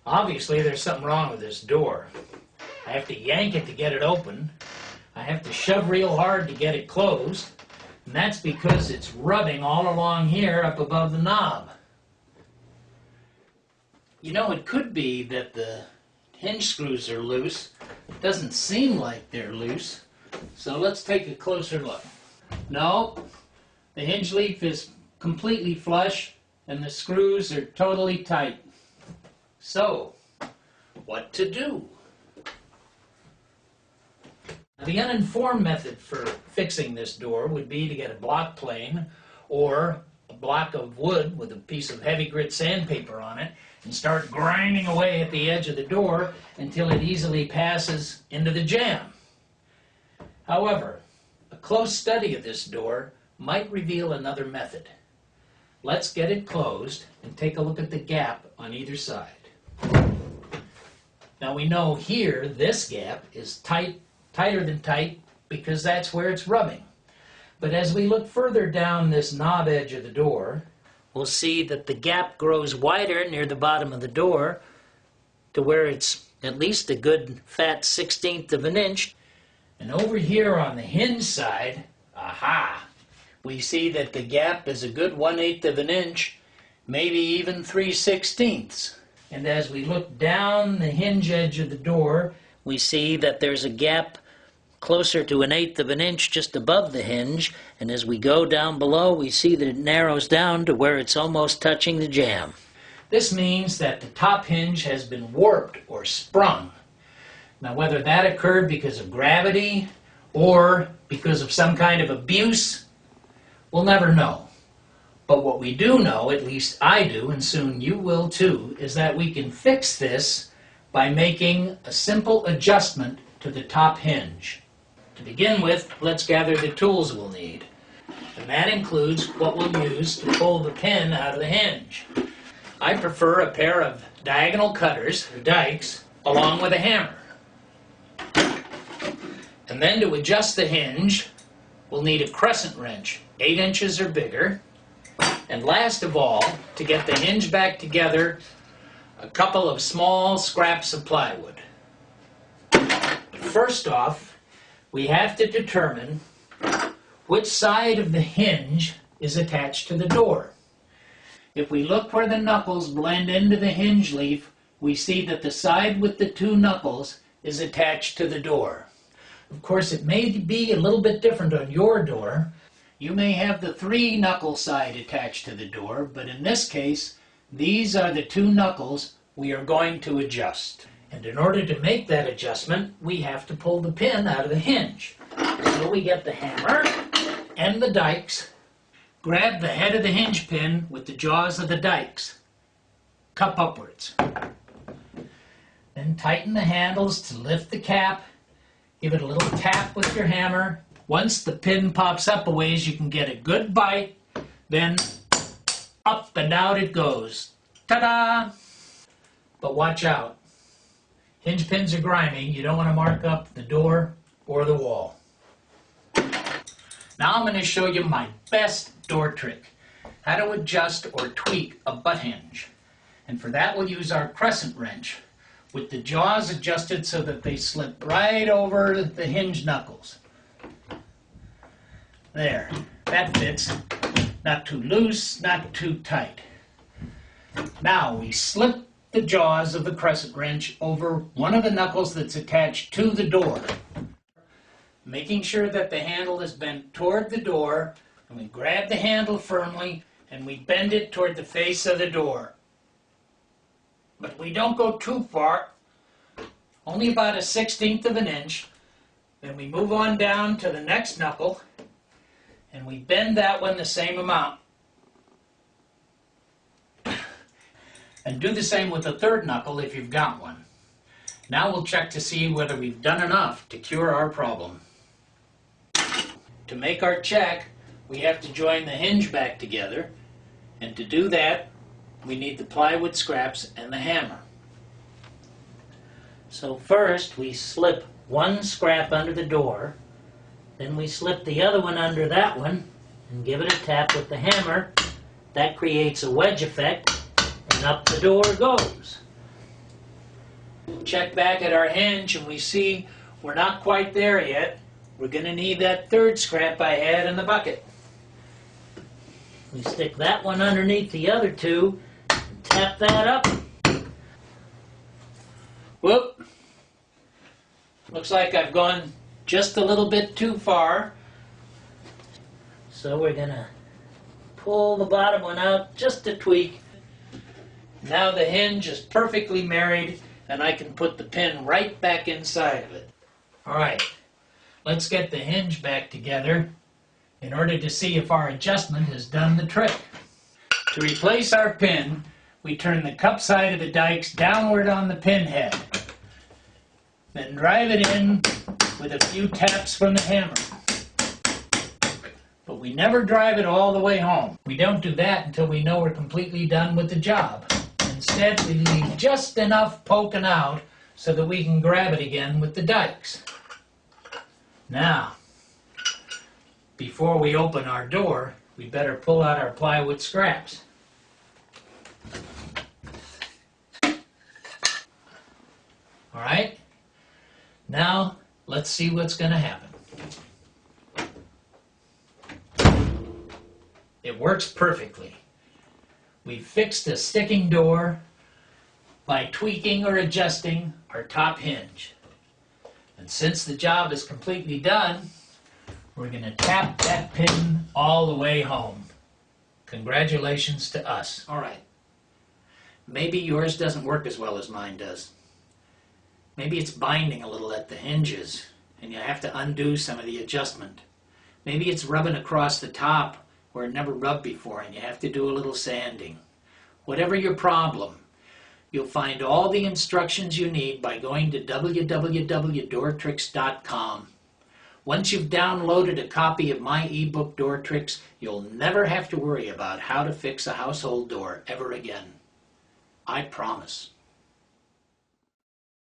Obviously, there's something wrong with this door. I have to yank it to get it open. I have to shove real hard to get it closed. And that's because it's rubbing all along here up above the knob. You know, it could be that the hinge screws are loose. It doesn't seem like they're loose. So let's take a closer look. No, the hinge leaf is completely flush and the screws are totally tight. So, what to do? The uninformed method for fixing this door would be to get a block plane or a block of wood with a piece of heavy grit sandpaper on it and start grinding away at the edge of the door until it easily passes into the jamb. However, a close study of this door might reveal another method. Let's get it closed and take a look at the gap on either side. Now we know here this gap is tighter than tight because that's where it's rubbing. But as we look further down this knob edge of the door, we'll see that the gap grows wider near the bottom of the door to where it's at least a good fat 1/16 of an inch. And over here on the hinge side, aha, we see that the gap is a good 1/8 of an inch, maybe even 3/16. And as we look down the hinge edge of the door, we see that there's a gap closer to 1/8 of an inch just above the hinge, and as we go down below we see that it narrows down to where it's almost touching the jamb. This means that the top hinge has been warped or sprung. Now whether that occurred because of gravity or because of some kind of abuse, we'll never know. But what we do know, at least I do, and soon you will too, is that we can fix this by making a simple adjustment to the top hinge. To begin with, let's gather the tools we'll need. And that includes what we'll use to pull the pin out of the hinge. I prefer a pair of diagonal cutters, or dikes, along with a hammer. And then to adjust the hinge, we'll need a crescent wrench, 8 inches or bigger. And last of all, to get the hinge back together, a couple of small scraps of plywood. But first off, we have to determine which side of the hinge is attached to the door. If we look where the knuckles blend into the hinge leaf, we see that the side with the 2 knuckles is attached to the door. Of course, it may be a little bit different on your door. You may have the 3 knuckle side attached to the door, but in this case, these are the 2 knuckles we are going to adjust. And in order to make that adjustment, we have to pull the pin out of the hinge. So we get the hammer and the dikes, grab the head of the hinge pin with the jaws of the dikes, cup upwards. Then tighten the handles to lift the cap, give it a little tap with your hammer. Once the pin pops up a ways, you can get a good bite, then up and out it goes. Ta-da! But watch out. Hinge pins are grimy. You don't want to mark up the door or the wall. Now I'm going to show you my best door trick, how to adjust or tweak a butt hinge. And for that we'll use our crescent wrench with the jaws adjusted so that they slip right over the hinge knuckles. There, that fits. Not too loose, not too tight. Now we slip the jaws of the crescent wrench over one of the knuckles that's attached to the door, making sure that the handle is bent toward the door, and we grab the handle firmly and we bend it toward the face of the door. But we don't go too far, only about a 1/16 of an inch. Then we move on down to the next knuckle and we bend that one the same amount. And do the same with the 3rd knuckle if you've got one. Now we'll check to see whether we've done enough to cure our problem. To make our check, we have to join the hinge back together, and to do that, we need the plywood scraps and the hammer. So first we slip one scrap under the door, then we slip the other one under that one, and give it a tap with the hammer. That creates a wedge effect, and up the door goes. Check back at our hinge and we see we're not quite there yet. We're going to need that third scrap I had in the bucket. We stick that one underneath the other two and tap that up. Whoop! Looks like I've gone just a little bit too far. So we're going to pull the bottom one out just a tweak. Now the hinge is perfectly married and I can put the pin right back inside of it. Alright, let's get the hinge back together in order to see if our adjustment has done the trick. To replace our pin, we turn the cup side of the dikes downward on the pin head. Then drive it in with a few taps from the hammer. But we never drive it all the way home. We don't do that until we know we're completely done with the job. Instead, we leave just enough poking out so that we can grab it again with the dikes. Now, before we open our door, we better pull out our plywood scraps. All right? Now, let's see what's going to happen. It works perfectly. We've fixed a sticking door by tweaking or adjusting our top hinge. And since the job is completely done, we're going to tap that pin all the way home. Congratulations to us. All right. Maybe yours doesn't work as well as mine does. Maybe it's binding a little at the hinges, and you have to undo some of the adjustment. Maybe it's rubbing across the top where it never rubbed before, and you have to do a little sanding. Whatever your problem, you'll find all the instructions you need by going to www.doortricks.com. Once you've downloaded a copy of my ebook, Door Tricks, you'll never have to worry about how to fix a household door ever again. I promise.